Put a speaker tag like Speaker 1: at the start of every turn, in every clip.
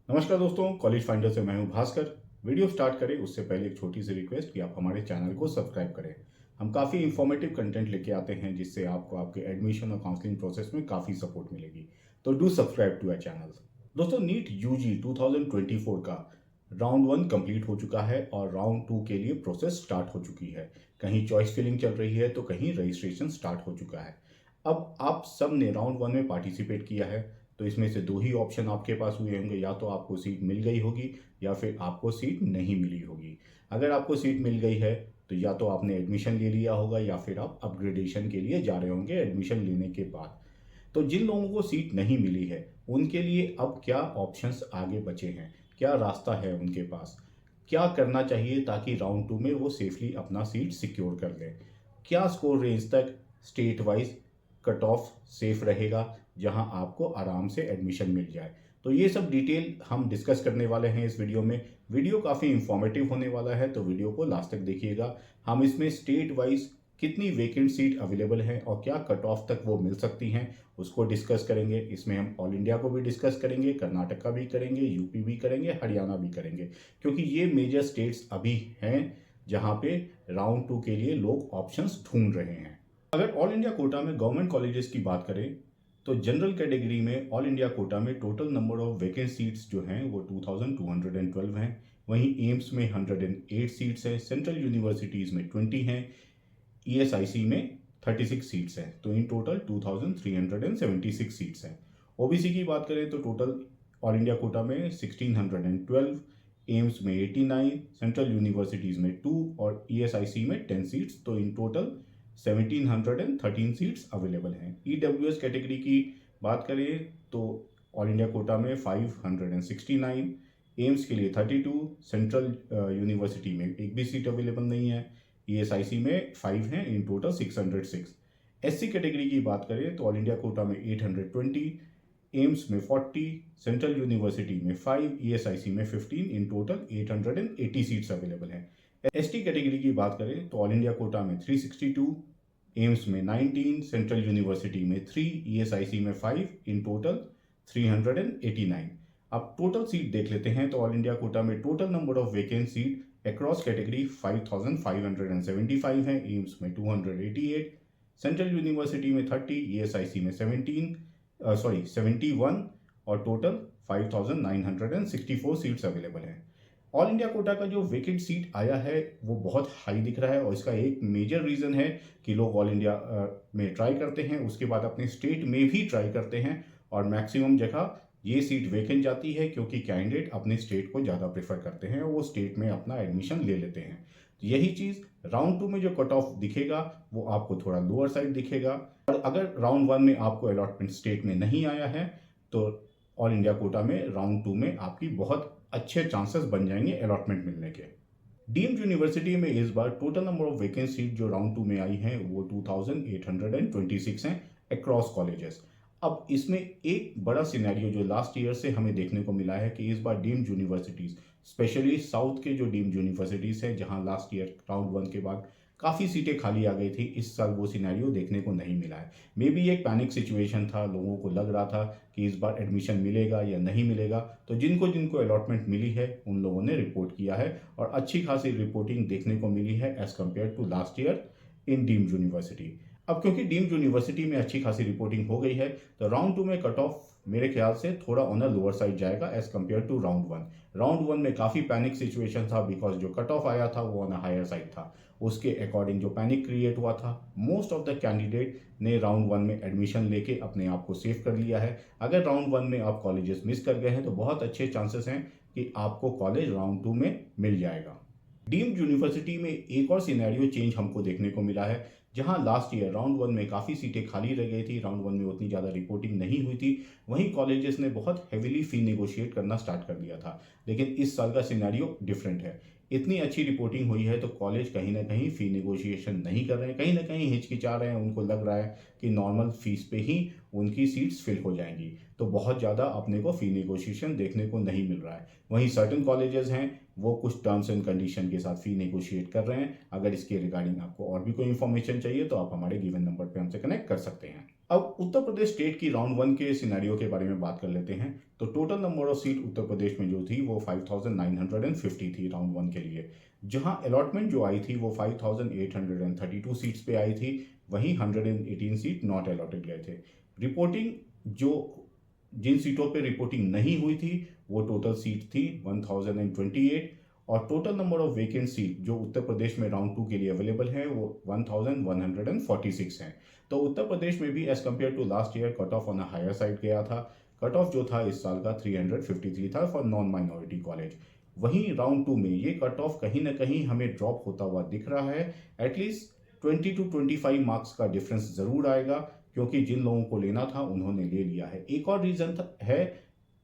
Speaker 1: नमस्कार दोस्तों, college finder से मैं हूं भास्कर। वीडियो स्टार्ट करें उससे पहले एक छोटी सी रिक्वेस्ट कि आप हमारे चैनल को सब्सक्राइब करें। हम काफ़ी इंफॉर्मेटिव कंटेंट लेके आते हैं जिससे आपको आपके एडमिशन और काउंसलिंग प्रोसेस में काफ़ी सपोर्ट मिलेगी। तो do subscribe to our channel. दोस्तों, नीट यूजी 2024 का राउंड 1 कंप्लीट हो चुका है और राउंड 2 के लिए प्रोसेस स्टार्ट हो चुकी है। कहीं चॉइस फिलिंग चल रही है तो कहीं रजिस्ट्रेशन स्टार्ट हो चुका है। अब आप सब ने राउंड 1 में पार्टिसिपेट किया है, तो इसमें से दो ही ऑप्शन आपके पास हुए होंगे, या तो आपको सीट मिल गई होगी या फिर आपको सीट नहीं मिली होगी। अगर आपको सीट मिल गई है तो या तो आपने एडमिशन ले लिया होगा या फिर आप अपग्रेडेशन के लिए जा रहे होंगे एडमिशन लेने के बाद। तो जिन लोगों को सीट नहीं मिली है उनके लिए अब क्या ऑप्शंस आगे बचे हैं, क्या रास्ता है उनके पास, क्या करना चाहिए ताकि राउंड 2 में वो सेफली अपना सीट सिक्योर कर लें, क्या स्कोर रेंज तक state wise cut off safe रहेगा जहां आपको आराम से एडमिशन मिल जाए। तो ये सब डिटेल हम डिस्कस करने वाले हैं इस वीडियो में। वीडियो काफ़ी इंफॉर्मेटिव होने वाला है, तो वीडियो को लास्ट तक देखिएगा। हम इसमें स्टेट वाइज कितनी वेकेंट सीट अवेलेबल हैं और क्या कट ऑफ तक वो मिल सकती हैं उसको डिस्कस करेंगे। इसमें हम ऑल इंडिया को भी डिस्कस करेंगे, कर्नाटक का भी करेंगे, यूपी भी करेंगे, हरियाणा भी करेंगे, क्योंकि ये मेजर स्टेट्स अभी हैं जहाँ पे राउंड 2 के लिए लोग ऑप्शंस ढूंढ रहे हैं। अगर ऑल इंडिया कोटा में गवर्नमेंट कॉलेजेस की बात करें तो जनरल कैटेगरी में ऑल इंडिया कोटा में total number of vacant seats जो हैं वो 2212 हैं। वहीं एम्स में 108 सीट्स हैं, सेंट्रल यूनिवर्सिटीज़ में 20 हैं, ईएसआईसी में 36 सीट्स हैं। तो इन टोटल 2376 सीट्स हैं। ओबीसी की बात करें तो टोटल ऑल इंडिया कोटा में 1612, एम्स में 89, सेंट्रल यूनिवर्सिटीज़ में 2 और ईएसआईसी में 10 सीट्स। तो इन टोटल 1713 सीट्स अवेलेबल हैं। ईडब्ल्यूएस कैटेगरी की बात करें तो ऑल इंडिया कोटा में 569, एम्स के लिए 32, सेंट्रल यूनिवर्सिटी में एक भी सीट अवेलेबल नहीं है, ईएसआईसी में 5 हैं, इन टोटल 606। एससी कैटेगरी की बात करें तो ऑल इंडिया कोटा में 820, एम्स में 40, सेंट्रल यूनिवर्सिटी में 5, ईएसआईसी में 15, इन टोटल 880 सीट्स अवेलेबल हैं। एसटी कैटेगरी की बात करें तो ऑल इंडिया कोटा में 362, एम्स में 19, सेंट्रल यूनिवर्सिटी में 3, ईएसआईसी में 5, इन टोटल 389। अब टोटल सीट देख लेते हैं तो ऑल इंडिया कोटा में total number of vacant seat across category 5575 है, एम्स में 288, सेंट्रल यूनिवर्सिटी में 30, ईएसआईसी में 71 और टोटल 5964 सीट्स अवेलेबल हैं। ऑल इंडिया कोटा का जो वेकेंट सीट आया है वो बहुत हाई दिख रहा है और इसका एक मेजर रीज़न है कि लोग ऑल इंडिया में ट्राई करते हैं, उसके बाद अपने स्टेट में भी ट्राई करते हैं और मैक्सिमम जगह ये सीट वेकेंट जाती है क्योंकि कैंडिडेट अपने स्टेट को ज़्यादा प्रेफर करते हैं और वो स्टेट में अपना एडमिशन ले लेते हैं। तो यही चीज़ राउंड 2 में जो कट ऑफ दिखेगा वो आपको थोड़ा लोअर साइड दिखेगा। और अगर राउंड 1 में आपको अलॉटमेंट स्टेट में नहीं आया है तो ऑल इंडिया कोटा में राउंड 2 में आपकी बहुत अच्छे चांसेस बन जाएंगे अलॉटमेंट मिलने के। डीम्ड यूनिवर्सिटी में इस बार total number of vacant seat जो राउंड 2 में आई हैं वो 2826 हैं अक्रॉस कॉलेजेस। अब इसमें एक बड़ा सिनेरियो जो लास्ट ईयर से हमें देखने को मिला है कि इस बार डीम्ड यूनिवर्सिटीज़, स्पेशली साउथ के जो डीम्ड यूनिवर्सिटीज़ हैं जहां लास्ट ईयर राउंड 1 के बाद काफ़ी सीटें खाली आ गई थी, इस साल वो सिनेरियो देखने को नहीं मिला है। मे बी एक पैनिक सिचुएशन था, लोगों को लग रहा था कि इस बार एडमिशन मिलेगा या नहीं मिलेगा। तो जिनको जिनको अलॉटमेंट मिली है उन लोगों ने रिपोर्ट किया है और अच्छी खासी रिपोर्टिंग देखने को मिली है as compare to last year in deemed university. अब क्योंकि डीम्ड यूनिवर्सिटी में अच्छी खासी रिपोर्टिंग हो गई है तो राउंड 2 में कट ऑफ मेरे ख्याल से थोड़ा ऑन द लोअर साइड जाएगा as compare to round 1। Round 1 में काफ़ी पैनिक सिचुएशन था बिकॉज जो कट ऑफ आया था वो ऑन अ हायर साइड था, उसके अकॉर्डिंग जो पैनिक क्रिएट हुआ था, मोस्ट ऑफ द कैंडिडेट ने राउंड 1 में एडमिशन लेके अपने आप को सेव कर लिया है। अगर राउंड 1 में आप कॉलेजेस मिस कर गए हैं तो बहुत अच्छे चांसेस हैं कि आपको कॉलेज राउंड 2 में मिल जाएगा। डीम्ड यूनिवर्सिटी में एक और सिनेरियो चेंज हमको देखने को मिला है, जहां लास्ट ईयर राउंड 1 में काफ़ी सीटें खाली रह गई थी, राउंड 1 में उतनी ज़्यादा रिपोर्टिंग नहीं हुई थी, वहीं कॉलेजेस ने बहुत हेविली फ़ी नेगोशिएट करना स्टार्ट कर दिया था। लेकिन इस साल का सिनेरियो डिफरेंट है, इतनी अच्छी रिपोर्टिंग हुई है तो कॉलेज कहीं ना कहीं फ़ी नेगोशिएशन नहीं कर रहे हैं, कहीं ना कहीं हिचकिचा रहे हैं, उनको लग रहा है कि नॉर्मल फीस पे ही उनकी सीट्स फिल हो जाएंगी। तो बहुत ज़्यादा अपने को फी नेगोशिएशन देखने को नहीं मिल रहा है। वहीं सर्टेन कॉलेजेस हैं वो कुछ टर्म्स एंड कंडीशन के साथ फी नेगोशिएट कर रहे हैं। अगर इसके रिगार्डिंग आपको और भी कोई इन्फॉर्मेशन चाहिए तो आप हमारे गिवन नंबर पर हमसे कनेक्ट कर सकते हैं। अब उत्तर प्रदेश स्टेट की राउंड 1 के सिनेरियो के बारे में बात कर लेते हैं। तो टोटल नंबर ऑफ सीट उत्तर प्रदेश में जो थी वो 5950 थी राउंड 1 के लिए। जहां अलॉटमेंट जो आई थी वो 5832 सीट्स पे आई थी। वहीं 118 सीट नॉट अलॉटेड गए थे। रिपोर्टिंग जो जिन सीटों पे रिपोर्टिंग नहीं हुई थी वो टोटल सीट थी 1028। और total number of vacant seat जो उत्तर प्रदेश में राउंड 2 के लिए अवेलेबल है वो 1146 हैं। तो उत्तर प्रदेश में भी as compare to last year cut off on a higher side गया था। कट ऑफ जो था इस साल का 353 था फॉर नॉन माइनॉरिटी कॉलेज। वहीं राउंड 2 में ये कट ऑफ कहीं ना कहीं हमें ड्रॉप होता हुआ दिख रहा है। एटलीस्ट 20 to 25 मार्क्स का डिफरेंस जरूर आएगा, क्योंकि जिन लोगों को लेना था उन्होंने ले लिया है। एक और रीजन है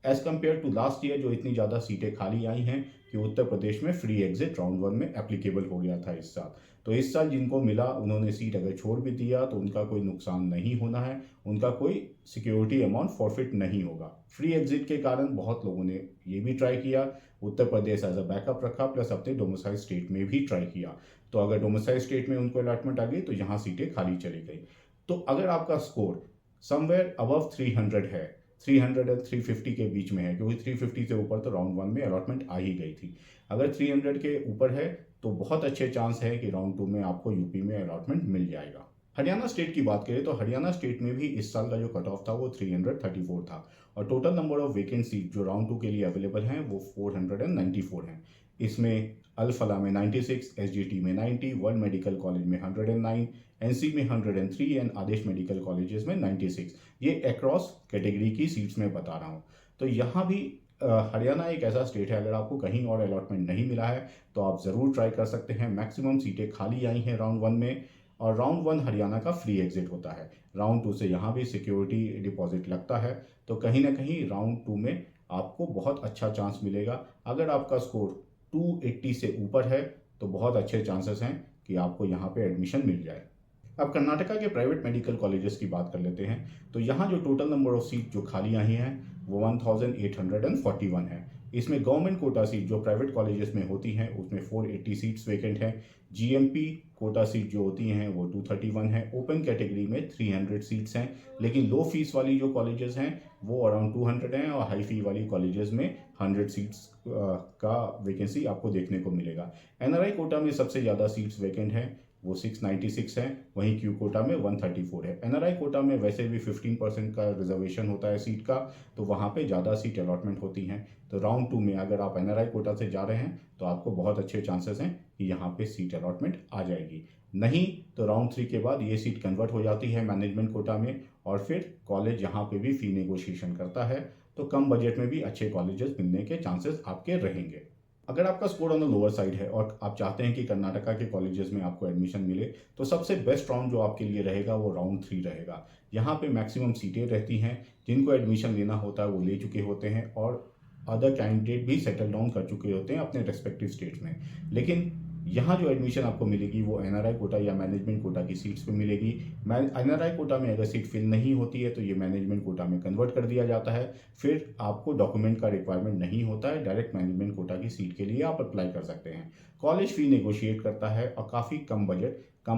Speaker 1: as compare to last year जो इतनी ज़्यादा सीटें खाली आई हैं कि उत्तर प्रदेश में फ्री एग्जिट राउंड 1 में एप्लीकेबल हो गया था इस साल। तो इस साल जिनको मिला उन्होंने सीट अगर छोड़ भी दिया तो उनका कोई नुकसान नहीं होना है, उनका कोई सिक्योरिटी अमाउंट फॉरफिट नहीं होगा। फ्री एग्जिट के कारण बहुत लोगों ने ये भी ट्राई किया, Uttar Pradesh as a backup रखा, प्लस अपने डोमिसाइल स्टेट में भी ट्राई किया। तो अगर डोमिसाइल स्टेट में उनको अलॉटमेंट आ गई तो यहाँ सीटें खाली चली गई। तो अगर आपका स्कोर समवेयर अबव 300 है, 300 और 350 के बीच में है, क्योंकि 350 से ऊपर तो राउंड 1 में अलॉटमेंट आ ही गई थी। अगर 300 के ऊपर है तो बहुत अच्छे चांस है कि राउंड 2 में आपको यूपी में अलॉटमेंट मिल जाएगा। हरियाणा स्टेट की बात करें तो हरियाणा स्टेट में भी इस साल का जो कट ऑफ था वो 334 था। और total number of vacant seat जो राउंड 2 के लिए अवेलेबल हैं वो 494 हैं। इसमें अल फला में 96, एसजीटी में 90, वर्ल्ड मेडिकल कॉलेज में 109, एनसी में 103 एंड आदेश मेडिकल कॉलेजेस में 96। ये अक्रॉस कैटेगरी की सीट्स में बता रहा हूँ। तो यहाँ भी हरियाणा एक ऐसा स्टेट है, अगर आपको कहीं और अलॉटमेंट नहीं मिला है तो आप ज़रूर ट्राई कर सकते हैं। मैक्सिमम सीटें खाली आई हैं राउंड 1 में, और राउंड 1 हरियाणा का फ्री एग्जिट होता है। राउंड 2 से यहाँ भी सिक्योरिटी डिपॉजिट लगता है। तो कहीं ना कहीं राउंड 2 में आपको बहुत अच्छा चांस मिलेगा। अगर आपका स्कोर 280 से ऊपर है तो बहुत अच्छे चांसेस हैं कि आपको यहाँ पे एडमिशन मिल जाए। अब कर्नाटका के प्राइवेट मेडिकल कॉलेजेस की बात कर लेते हैं। तो यहाँ जो टोटल नंबर ऑफ सीट जो खाली आई हैं वो 1841 है। इसमें गवर्नमेंट कोटा सीट जो प्राइवेट कॉलेजेस में होती हैं उसमें 480 सीट्स वेकेंट हैं। जीएमपी कोटा सीट जो होती हैं वो 231 है। ओपन कैटेगरी में 300 सीट्स हैं। लेकिन लो फीस वाली जो कॉलेजेस हैं वो अराउंड 200 हैं, और हाई फी वाली कॉलेजेस में 100 सीट्स का वैकेंसी आपको देखने को मिलेगा। एनआरआई कोटा में सबसे ज़्यादा सीट्स वैकेंट हैं, वो 696 है। वहीं क्यू कोटा में 134 है। एनआरआई कोटा में वैसे भी 15% का रिजर्वेशन होता है सीट का, तो वहाँ पे ज़्यादा सीट अलॉटमेंट होती हैं। तो राउंड 2 में अगर आप एनआरआई कोटा से जा रहे हैं तो आपको बहुत अच्छे चांसेस हैं कि यहाँ पे सीट अलॉटमेंट आ जाएगी। नहीं तो राउंड 3 के बाद ये सीट कन्वर्ट हो जाती है मैनेजमेंट कोटा में, और फिर कॉलेज यहाँ पे भी फी नेगोशिएशन करता है, तो कम बजट में भी अच्छे कॉलेजेस मिलने के चांसेस आपके रहेंगे। अगर आपका score on the lower side है और आप चाहते हैं कि कर्नाटका के कॉलेजेस में आपको एडमिशन मिले, तो सबसे बेस्ट राउंड जो आपके लिए रहेगा वो राउंड 3 रहेगा। यहाँ पे मैक्सिमम सीटें रहती हैं, जिनको एडमिशन लेना होता है वो ले चुके होते हैं, और अदर कैंडिडेट भी सेटल डाउन कर चुके होते हैं अपने रेस्पेक्टिव स्टेट्स में। लेकिन यहाँ जो एडमिशन आपको मिलेगी वो एनआरआई कोटा या मैनेजमेंट कोटा की सीट्स पे मिलेगी। एनआरआई कोटा में अगर सीट फिल नहीं होती है तो ये मैनेजमेंट कोटा में कन्वर्ट कर दिया जाता है। फिर आपको डॉक्यूमेंट का रिक्वायरमेंट नहीं होता है, डायरेक्ट मैनेजमेंट कोटा की सीट के लिए आप अप्लाई कर सकते हैं। कॉलेज फी नेगोशिएट करता है, और काफ़ी कम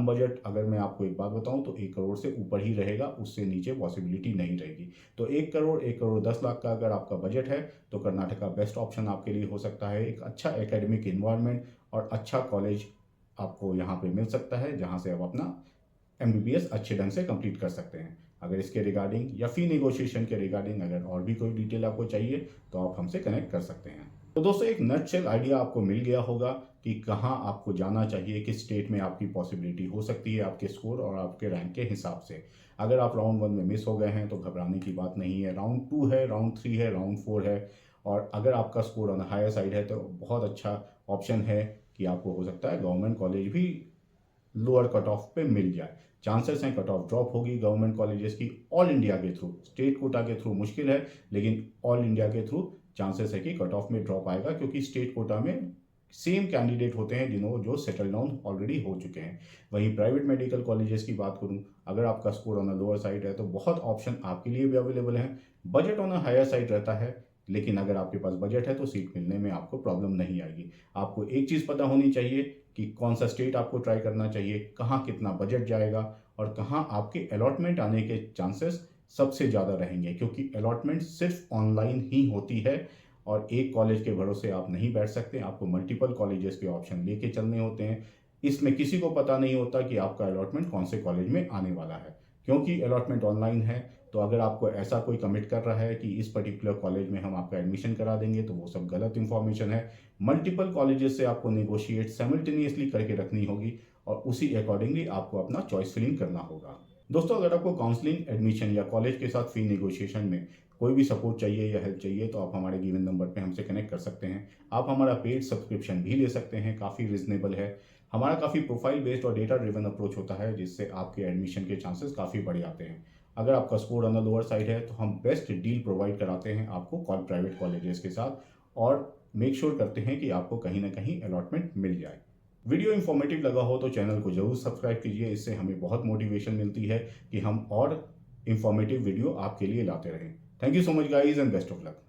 Speaker 1: बजट अगर मैं आपको एक बात बताऊं तो 1 करोड़ से ऊपर ही रहेगा, उससे नीचे पॉसिबिलिटी नहीं रहेगी। तो 1 करोड़ 10 लाख का अगर आपका बजट है तो कर्नाटका बेस्ट ऑप्शन आपके लिए हो सकता है। एक अच्छा एकेडमिक इन्वायरमेंट और अच्छा कॉलेज आपको यहाँ पे मिल सकता है, जहाँ से आप अपना एमबीबीएस अच्छे ढंग से कंप्लीट कर सकते हैं। अगर इसके रिगार्डिंग या फी नेगोशिएशन के रिगार्डिंग अगर और भी कोई डिटेल आपको चाहिए तो आप हमसे कनेक्ट कर सकते हैं। तो दोस्तों एक नटशेल आइडिया आपको मिल गया होगा कि कहाँ आपको जाना चाहिए, किस स्टेट में आपकी पॉसिबिलिटी हो सकती है आपके स्कोर और आपके रैंक के हिसाब से। अगर आप राउंड 1 में मिस हो गए हैं तो घबराने की बात नहीं है। राउंड 2 है, राउंड 3 है, राउंड 4 है, और अगर आपका स्कोर ऑन हायर साइड है तो बहुत अच्छा ऑप्शन है कि आपको हो सकता है गवर्नमेंट कॉलेज भी लोअर कट ऑफ पे मिल जाए। चांसेस हैं कट ऑफ ड्रॉप होगी गवर्नमेंट कॉलेजेस की ऑल इंडिया के थ्रू। स्टेट कोटा के थ्रू मुश्किल है, लेकिन ऑल इंडिया के थ्रू चांसेस है कि कट ऑफ में ड्रॉप आएगा, क्योंकि स्टेट कोटा में सेम कैंडिडेट होते हैं जो सेटल डाउन ऑलरेडी हो चुके हैं। वहीं प्राइवेट मेडिकल कॉलेजेस की बात करूं, अगर आपका score on the lower side है तो बहुत ऑप्शन आपके लिए भी अवेलेबल हैं। Budget on a higher side रहता है, लेकिन अगर आपके पास बजट है तो सीट मिलने में आपको प्रॉब्लम नहीं आएगी। आपको एक चीज़ पता होनी चाहिए कि कौन सा स्टेट आपको ट्राई करना चाहिए, कहाँ कितना बजट जाएगा और कहाँ आपके अलॉटमेंट आने के चांसेस सबसे ज़्यादा रहेंगे, क्योंकि अलॉटमेंट सिर्फ ऑनलाइन ही होती है और एक कॉलेज के भरोसे आप नहीं बैठ सकते। आपको मल्टीपल कॉलेजेस के ऑप्शन लेके चलने होते हैं। इसमें किसी को पता नहीं होता कि आपका अलॉटमेंट कौन से कॉलेज में आने वाला है। क्योंकि अलॉटमेंट ऑनलाइन है, तो अगर आपको ऐसा कोई कमिट कर रहा है कि इस पर्टिकुलर कॉलेज में हम आपका एडमिशन करा देंगे, तो वो सब गलत इंफॉर्मेशन है। मल्टीपल कॉलेजेस से आपको नेगोशिएट साइमल्टेनियसली करके रखनी होगी और उसी अकॉर्डिंगली आपको अपना चॉइस फिलिंग करना होगा। दोस्तों, अगर आपको काउंसलिंग, एडमिशन या कॉलेज के साथ फी नेगोशिएशन में कोई भी सपोर्ट चाहिए या हेल्प चाहिए, तो आप हमारे गिवन नंबर पे हमसे कनेक्ट कर सकते हैं। आप हमारा पेड सब्सक्रिप्शन भी ले सकते हैं, काफ़ी रिजनेबल है। हमारा काफ़ी प्रोफाइल बेस्ड और डेटा ड्रिवन अप्रोच होता है, जिससे आपके एडमिशन के चांसेस काफ़ी बढ़ जाते हैं। अगर आपका score on the lower side है तो हम बेस्ट डील प्रोवाइड कराते हैं आपको प्राइवेट कॉलेजेस के साथ और मेक श्योर करते हैं कि आपको कहीं ना कहीं अलॉटमेंट मिल जाए। वीडियो इन्फॉर्मेटिव लगा हो तो चैनल को जरूर सब्सक्राइब कीजिए, इससे हमें बहुत मोटिवेशन मिलती है कि हम और इन्फॉर्मेटिव वीडियो आपके लिए लाते रहें। Thank you so much guys and best of luck.